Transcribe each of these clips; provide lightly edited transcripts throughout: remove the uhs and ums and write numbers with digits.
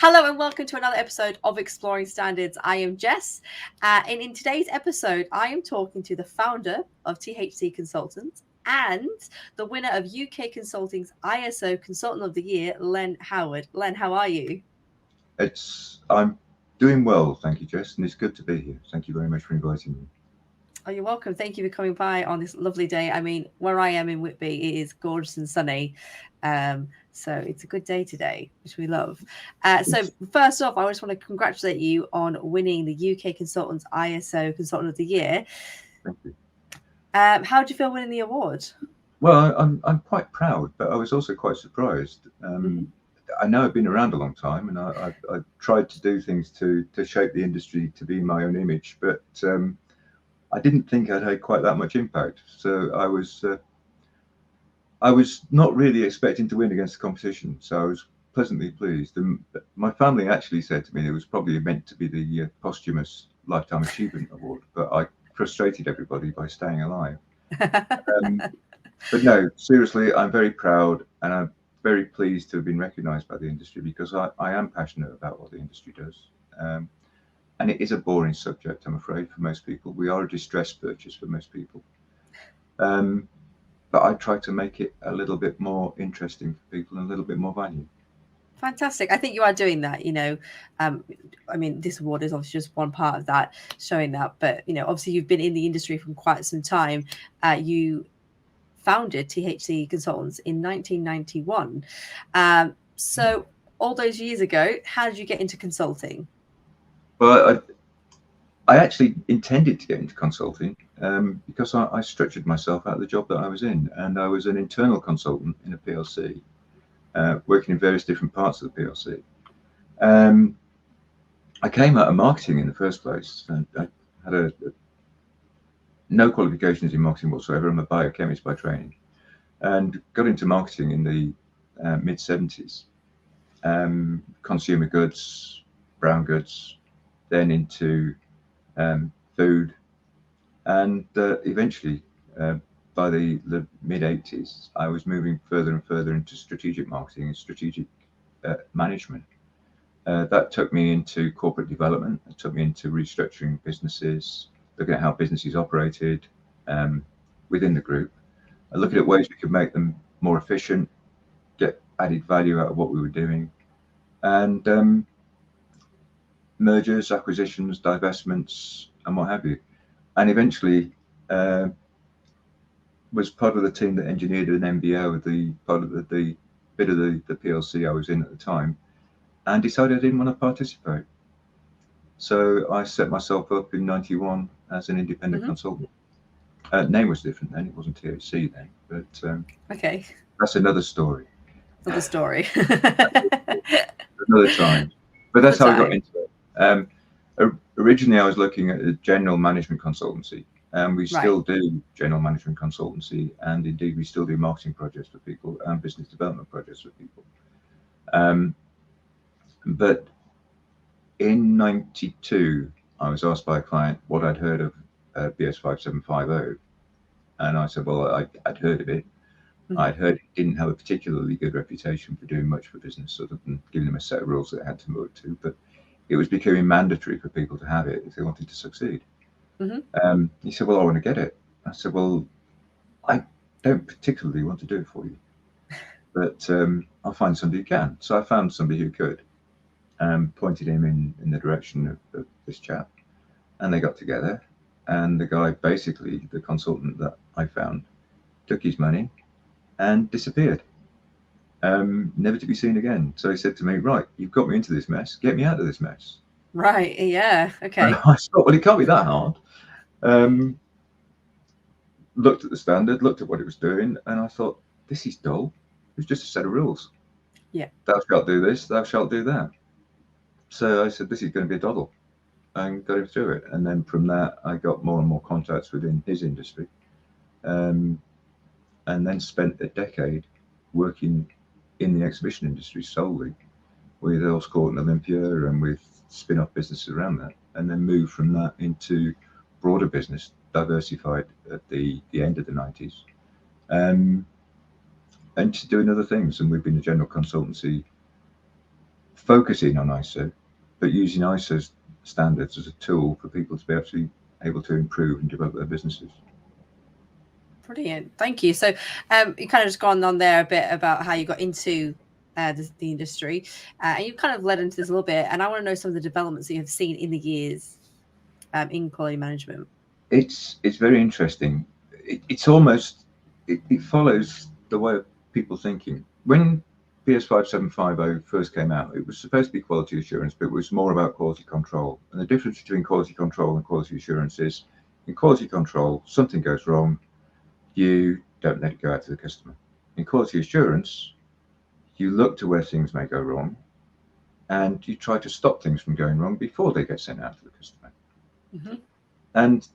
Hello and welcome to another episode of Exploring Standards. I am Jess, and in today's episode, I am talking to the founder of THC Consultants and the winner of UK Consulting's ISO Consultant of the Year, Len Howard. Len, how are you? I'm doing well, thank you, Jess, and it's good to be here. Thank you very much for inviting me. Oh, you're welcome. Thank you for coming by on this lovely day. I mean, where I am in Whitby, it is gorgeous and sunny. So it's a good day today, which we love. So first off, I just want to congratulate you on winning the UK Consultants ISO Consultant of the Year. Thank you. How do you feel winning the award? Well, I'm quite proud, but I was also quite surprised. I know I've been around a long time, and I tried to do things to shape the industry to be my own image, but I didn't think I'd had quite that much impact. So I was not really expecting to win against the competition. So I was pleasantly pleased. And my family actually said to me it was probably meant to be the posthumous Lifetime Achievement Award, but I frustrated everybody by staying alive. But no, seriously, I'm very proud, and I'm very pleased to have been recognised by the industry, because I am passionate about what the industry does. And it is a boring subject, I'm afraid, for most people. We are a distressed purchase for most people. But I try to make it a little bit more interesting for people and a little bit more value. Fantastic. I think you are doing that, I mean, this award is obviously just one part of that, showing that, but, obviously you've been in the industry for quite some time. You founded THC Consultants in 1991. So all those years ago, how did you get into consulting? Well, I actually intended to get into consulting because I structured myself out of the job that I was in, and I was an internal consultant in a PLC, working in various different parts of the PLC. I came out of marketing in the first place, and I had no qualifications in marketing whatsoever. I'm a biochemist by training, and got into marketing in the mid-70s. Consumer goods, brown goods, then into food, and eventually by the mid-80s I was moving further and further into strategic marketing and strategic management. That took me into corporate development. It took me into restructuring businesses, looking at how businesses operated within the group, and looking at ways we could make them more efficient, get added value out of what we were doing, and mergers, acquisitions, divestments, and what have you. And eventually was part of the team that engineered an MBO, the part of the bit of the PLC I was in at the time, and decided I didn't want to participate. So I set myself up in 91 as an independent consultant. Name was different then, it wasn't THC then, but okay, that's another story. Another story. Another time. But that's how I got into it. Originally, I was looking at a general management consultancy, and we still do general management consultancy, and indeed we still do marketing projects for people and business development projects for people. But in 92, I was asked by a client what I'd heard of BS 5750, and I said, well, I'd heard of it. I'd heard it didn't have a particularly good reputation for doing much for business, other than giving them a set of rules that they had to work to, but it was becoming mandatory for people to have it if they wanted to succeed. He said, well, I want to get it. I said, well, I don't particularly want to do it for you, but I'll find somebody who can. So I found somebody who could, pointed him in the direction of this chap, and they got together, and the guy, basically the consultant that I found, took his money and disappeared, never to be seen again. So he said to me, right, you've got me into this mess, get me out of this mess. Right, yeah, okay. And I thought, well, it can't be that hard. Looked at the standard, looked at what it was doing, and I thought, this is dull. It was just a set of rules. Yeah. Thou shalt do this, thou shalt do that. So I said, this is going to be a doddle, and got him through it. And then from that, I got more and more contacts within his industry, and then spent a decade working in the exhibition industry solely, with Earls Court and Olympia, and with spin-off businesses around that, and then moved from that into broader business, diversified at the end of the 90s, and to doing other things. And we've been a general consultancy focusing on ISO, but using ISO standards as a tool for people to be actually able to improve and develop their businesses. Brilliant, thank you. So you kind of just gone on there a bit about how you got into the industry, and you kind of led into this a little bit, and I want to know some of the developments that you have seen in the years in quality management. It's very interesting. It's almost, it follows the way of people thinking. When PS 5750 first came out, it was supposed to be quality assurance, but it was more about quality control. And the difference between quality control and quality assurance is, in quality control, something goes wrong, you don't let it go out to the customer. In quality assurance, you look to where things may go wrong, and you try to stop things from going wrong before they get sent out to the customer. Mm-hmm. And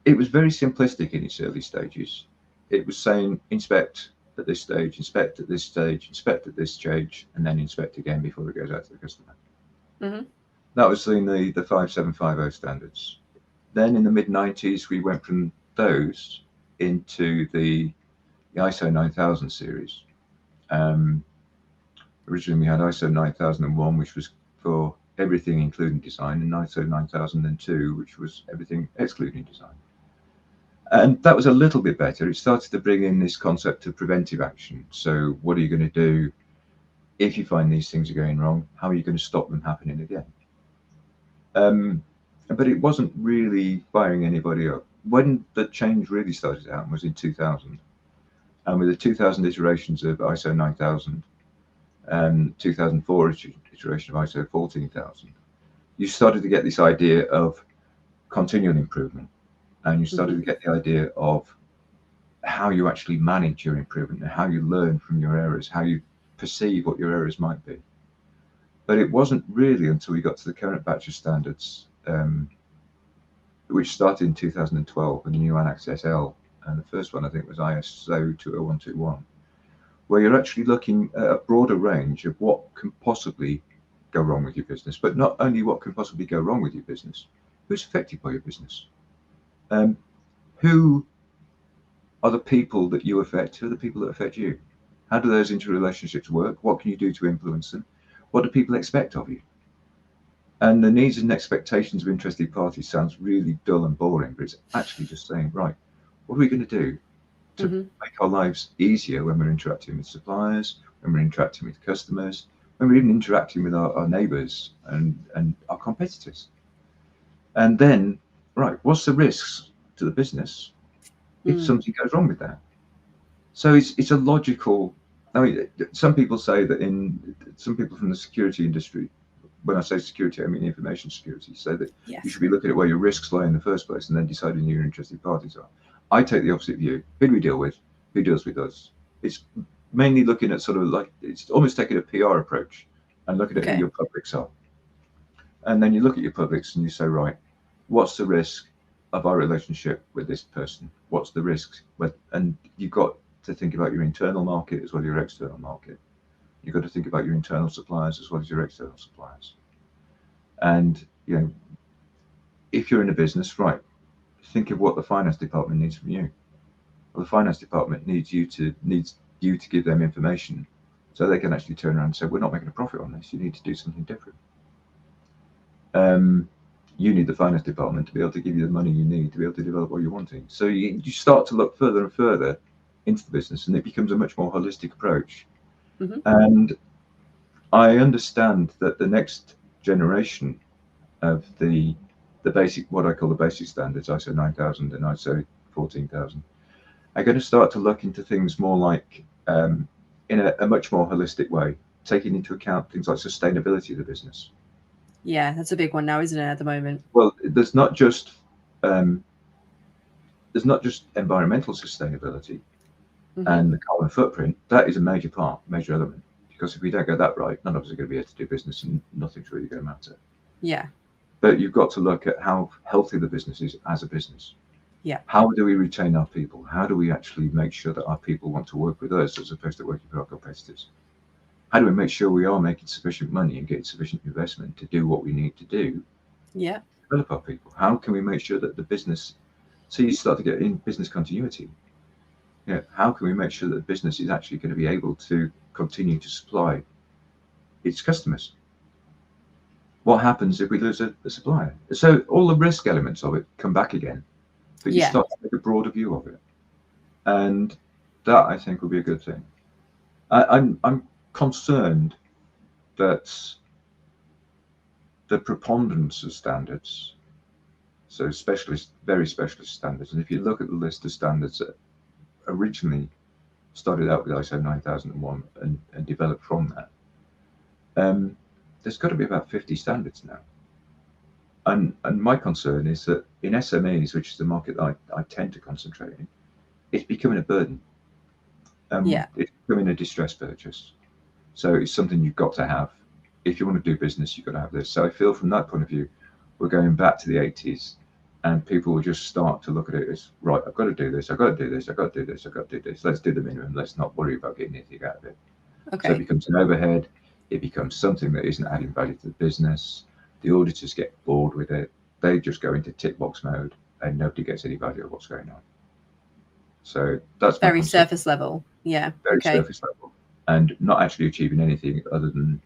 it was very simplistic in its early stages. It was saying, inspect at this stage, inspect at this stage, inspect at this stage, and then inspect again before it goes out to the customer. Mm-hmm. That was in the 5750 standards. Then in the mid-90s, we went from those into the ISO 9000 series. Originally, we had ISO 9001, which was for everything including design, and ISO 9002, which was everything excluding design. And that was a little bit better. It started to bring in this concept of preventive action. So what are you going to do if you find these things are going wrong? How are you going to stop them happening again? But it wasn't really firing anybody up. When the change really started out was in 2000. And with the 2000 iterations of ISO 9000 and 2004 iteration of ISO 14000, you started to get this idea of continual improvement. And you started to get the idea of how you actually manage your improvement and how you learn from your errors, how you perceive what your errors might be. But it wasn't really until we got to the current batch of standards, which started in 2012 with the new Annex SL, and the first one I think was ISO 20121, where you're actually looking at a broader range of what can possibly go wrong with your business, but not only what can possibly go wrong with your business, who's affected by your business. Who are the people that you affect? Who are the people that affect you? How do those interrelationships work? What can you do to influence them? What do people expect of you? And the needs and expectations of interested parties sounds really dull and boring, but it's actually just saying, right, what are we going to do to make our lives easier when we're interacting with suppliers, when we're interacting with customers, when we're even interacting with our neighbours and our competitors? And then, right, what's the risks to the business if something goes wrong with that? So it's a logical. I mean, some people say that some people from the security industry, when I say security, I mean information security, say that you should be looking at where your risks lie in the first place and then deciding who your interested parties are. I take the opposite view. Who do we deal with? Who deals with us? It's mainly looking at sort of like, it's almost taking a PR approach and looking at who your publics are. And then you look at your publics and you say, right, what's the risk of our relationship with this person? What's the risks? And you've got to think about your internal market as well as your external market. You've got to think about your internal suppliers as well as your external suppliers. And, you know, if you're in a business, right, think of what the finance department needs from you. Well, the finance department needs you to give them information so they can actually turn around and say, we're not making a profit on this. You need to do something different. You need the finance department to be able to give you the money you need to be able to develop what you're wanting. So you start to look further and further into the business, and it becomes a much more holistic approach. And I understand that the next generation of the basic, what I call the basic standards, ISO 9000 and ISO 14000, are going to start to look into things more like in a much more holistic way, taking into account things like sustainability of the business. Yeah, that's a big one now, isn't it, at the moment? Well, there's not just environmental sustainability and the carbon footprint. That is a major element, because if we don't get that right, none of us are going to be able to do business, and nothing's really going to matter. Yeah. But you've got to look at how healthy the business is as a business. Yeah. How do we retain our people? How do we actually make sure that our people want to work with us as opposed to working for our competitors? How do we make sure we are making sufficient money and getting sufficient investment to do what we need to do? Yeah. Develop our people. How can we make sure that the business, so you start to get in business continuity. Yeah. How can we make sure that the business is actually going to be able to continue to supply its customers? what happens if we lose a supplier? So all the risk elements of it come back again, but you Yeah. start to take a broader view of it, and that I think will be a good thing. I'm concerned that the preponderance of standards, so very specialist standards, and if you look at the list of standards that originally started out with ISO 9001 and developed from that, there's got to be about 50 standards now. And my concern is that in SMEs, which is the market that I tend to concentrate in, it's becoming a burden. It's becoming a distress purchase. So it's something you've got to have. If you want to do business, you've got to have this. So I feel from that point of view, we're going back to the 80s, and people will just start to look at it as, right, I've got to do this, I've got to do this, I've got to do this, I've got to do this. Let's do the minimum. Let's not worry about getting anything out of it. Okay. So it becomes an overhead. It becomes something that isn't adding value to the business. The auditors get bored with it. They just go into tick box mode, and nobody gets any value of what's going on. So that's very surface level. Yeah. Very surface level, and not actually achieving anything other than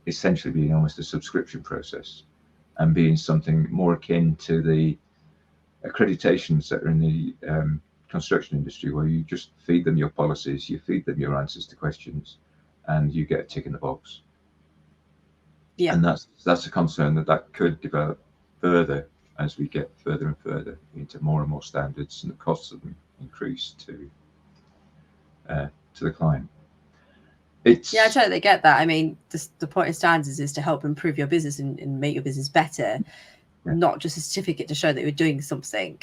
essentially being almost a subscription process and being something more akin to the accreditations that are in the construction industry, where you just feed them your policies, you feed them your answers to questions, and you get a tick in the box. Yeah. And that's a concern that could develop further as we get further and further into more and more standards, and the costs of them increase to the client. I totally get that. I mean, the point of standards is to help improve your business and make your business better, not just a certificate to show that you're doing something.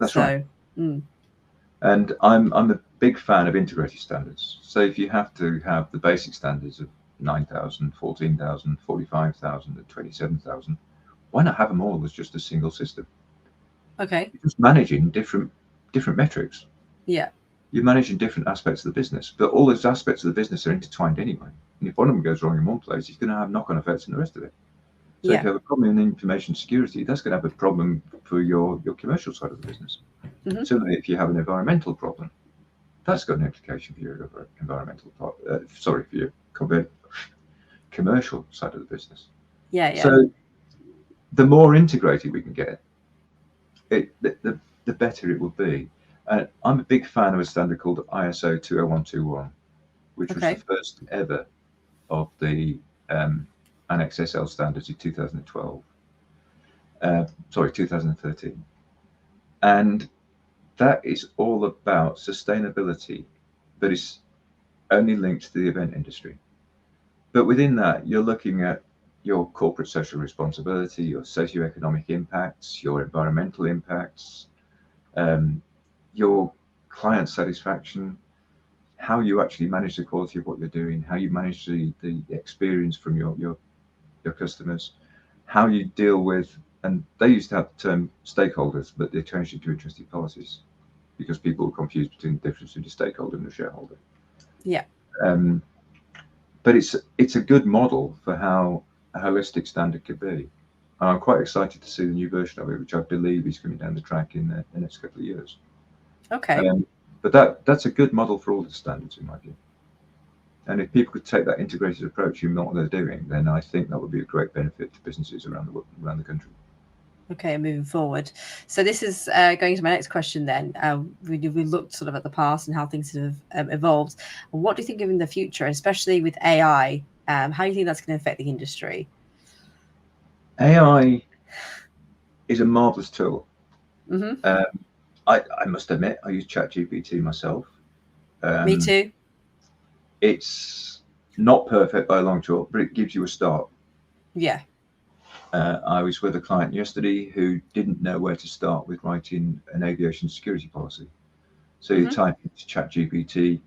That's right. And I'm a big fan of integrated standards. So if you have to have the basic standards of 9,000, 14,000, 45,000, and 27,000, why not have them all as just a single system? Okay. You're just managing different metrics. Yeah. You're managing different aspects of the business, but all those aspects of the business are intertwined anyway. And if one of them goes wrong in one place, it's going to have knock-on effects in the rest of it. So if you have a problem in information security, that's going to have a problem for your commercial side of the business. Similarly, if you have an environmental problem, that's got an implication for your environmental part. For your commercial side of the business. Yeah. So the more integrated we can get, the better it will be. I'm a big fan of a standard called ISO 20121, which was the first ever of the Annex SL standards in 2013. And that is all about sustainability, but it's only linked to the event industry. But within that, you're looking at your corporate social responsibility, your socioeconomic impacts, your environmental impacts, your client satisfaction, how you actually manage the quality of what you're doing, how you manage the experience from your customers, how you deal with, and they used to have the term stakeholders, but they changed it to interested policies because people were confused between the difference between a stakeholder and a shareholder. Yeah. But it's a good model for how a holistic standard could be. And I'm quite excited to see the new version of it, which I believe is coming down the track in the next couple of years. Okay. But that's a good model for all the standards, in my view. And if people could take that integrated approach in what they're doing, then I think that would be a great benefit to businesses around the country. Okay, moving forward. So this is going to my next question then. We looked sort of at the past and how things have evolved. What do you think of in the future, especially with AI? How do you think that's going to affect the industry? AI is a marvelous tool. I must admit, I use ChatGPT myself. Me too. It's not perfect by a long chalk, but it gives you a start. Yeah. I was with a client yesterday who didn't know where to start with writing an aviation security policy. So you type into ChatGPT,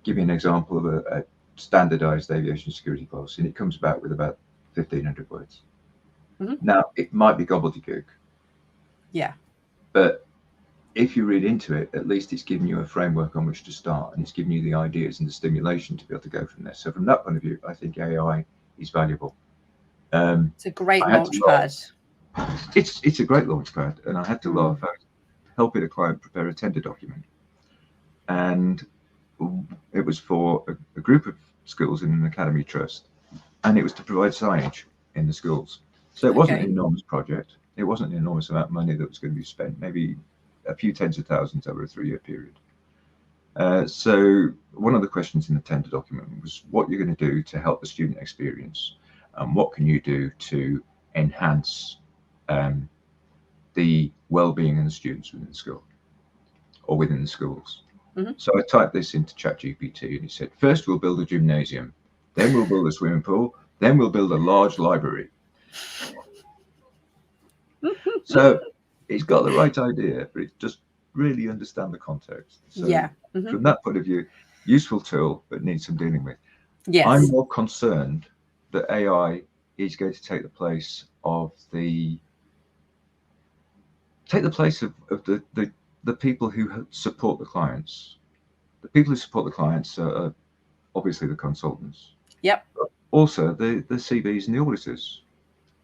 give me an example of a standardized aviation security policy, and it comes back with about 1,500 words. Now, it might be gobbledygook. Yeah. But if you read into it, at least it's giving you a framework on which to start, and it's giving you the ideas and the stimulation to be able to go from there. So from that point of view, I think AI is valuable. It's a great launch pad. It's a great launch pad, and I had to laugh at helping a client prepare a tender document. And it was for a group of schools in an academy trust, and it was to provide signage in the schools. So it wasn't Okay. an enormous project. It wasn't an enormous amount of money that was going to be spent, maybe a few tens of thousands over a 3-year period. So one of the questions in the tender document was what you're going to do to help the student experience, and what can you do to enhance the well-being of the students within the school or within the schools. Mm-hmm. So I typed this into ChatGPT, and he said, first we'll build a gymnasium, then we'll build a swimming pool, then we'll build a large library. So he's got the right idea, but it just really understand the context. So Yeah. Mm-hmm. from that point of view, useful tool, but needs some dealing with. Yes. I'm more concerned that AI is going to take the place of the people who support the clients. The people who support the clients are obviously the consultants. Yep. But also the CVs and the auditors.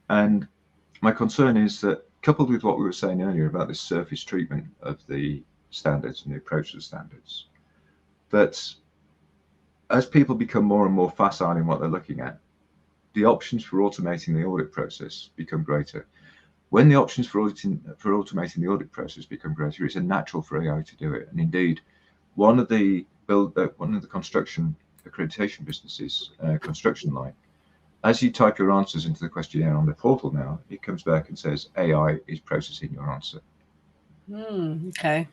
And my concern is that, coupled with what we were saying earlier about this surface treatment of the standards and the approach to the standards, that as people become more and more facile in what they're looking at, the options for automating the audit process become greater. When the options for automating the audit process become greater, it's a natural for AI to do it. And indeed, one of the construction accreditation businesses, Construction Line, as you type your answers into the questionnaire on the portal now, it comes back and says AI is processing your answer. Okay.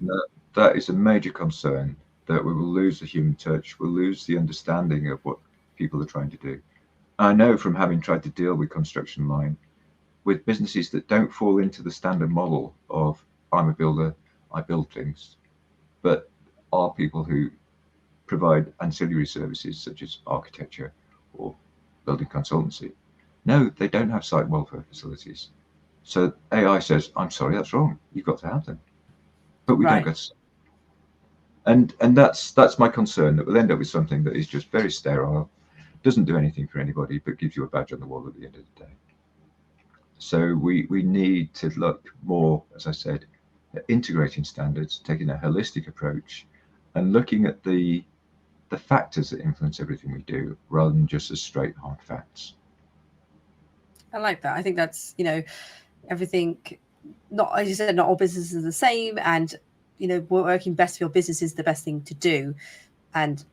That is a major concern, that we will lose the human touch, we'll lose the understanding of what people are trying to do. I know from having tried to deal with Construction Line, with businesses that don't fall into the standard model of I'm a builder, I build things, but are people who provide ancillary services such as architecture or building consultancy. No, they don't have site welfare facilities. So AI says, I'm sorry, that's wrong. You've got to have them. But we don't get to. And that's my concern, that we'll end up with something that is just very sterile, doesn't do anything for anybody, but gives you a badge on the wall at the end of the day. So we need to look more, as I said, at integrating standards, taking a holistic approach, and looking at the factors that influence everything we do, rather than just as straight hard facts. I like that. I think that's, everything, not, as you said, not all businesses are the same, and working best for your business is the best thing to do. And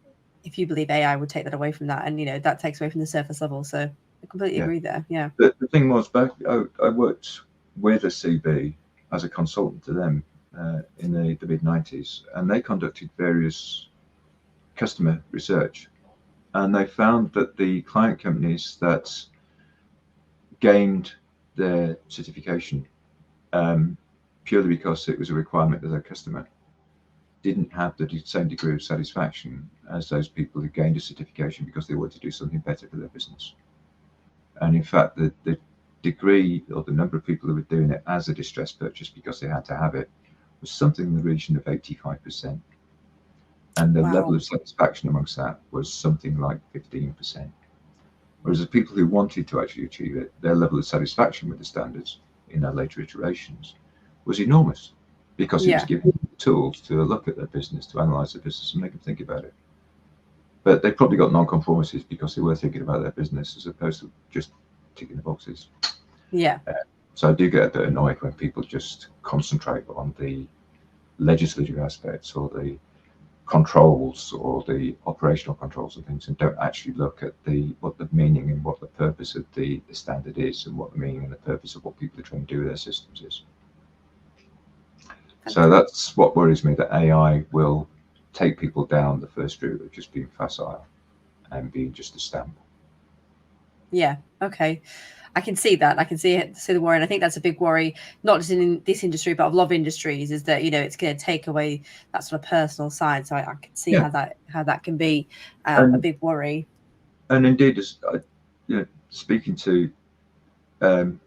if you believe AI would take that away from that, and that takes away from the surface level. So I completely agree there. Yeah. The thing was, I worked with a CB as a consultant to them in the mid-90s, and they conducted various customer research, and they found that the client companies that gained their certification purely because it was a requirement of their customer didn't have the same degree of satisfaction as those people who gained a certification because they wanted to do something better for their business. And in fact, the degree or the number of people who were doing it as a distress purchase because they had to have it was something in the region of 85%. And the level of satisfaction amongst that was something like 15%. Whereas the people who wanted to actually achieve it, their level of satisfaction with the standards in their later iterations was enormous, because it was giving them the tools to look at their business, to analyze their business and make them think about it. But they probably got non-conformities because they were thinking about their business as opposed to just ticking the boxes. Yeah. So I do get a bit annoyed when people just concentrate on the legislative aspects or the controls or the operational controls and things, and don't actually look at what the meaning and what the purpose of the standard is, and what the meaning and the purpose of what people are trying to do with their systems is. So that's what worries me, that AI will take people down the first route of just being facile and being just a stamp. Yeah. Okay. I can see that. I can see the worry, and I think that's a big worry, not just in this industry, but of a lot of industries, is that it's going to take away that sort of personal side. So I can see how that can be a big worry. And indeed, speaking to one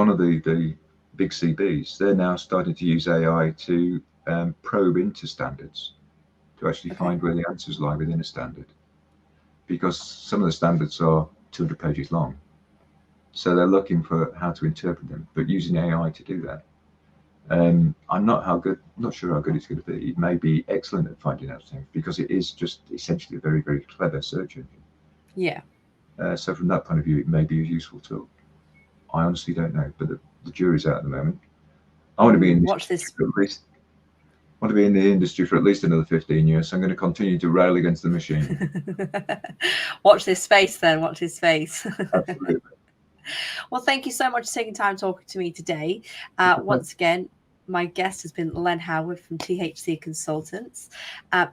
of the big CBs, they're now starting to use AI to probe into standards, to actually find where the answers lie within a standard, because some of the standards are 200 pages long. So they're looking for how to interpret them, but using AI to do that. I'm not sure how good it's going to be. It may be excellent at finding out things, because it is just essentially a very, very clever search engine. Yeah. So from that point of view, it may be a useful tool. I honestly don't know, but the jury's out at the moment. I want to be in this. Watch this. At least, I want to be in the industry for at least another 15 years. So I'm going to continue to rail against the machine. Watch this space then. Watch this space. Absolutely. Well, thank you so much for taking time talking to me today. Once again, my guest has been Len Howard from THC Consultants.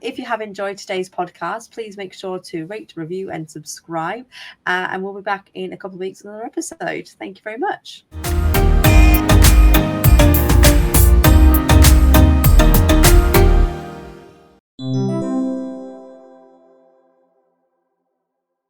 If you have enjoyed today's podcast, please make sure to rate, review, and subscribe. And we'll be back in a couple of weeks with another episode. Thank you very much.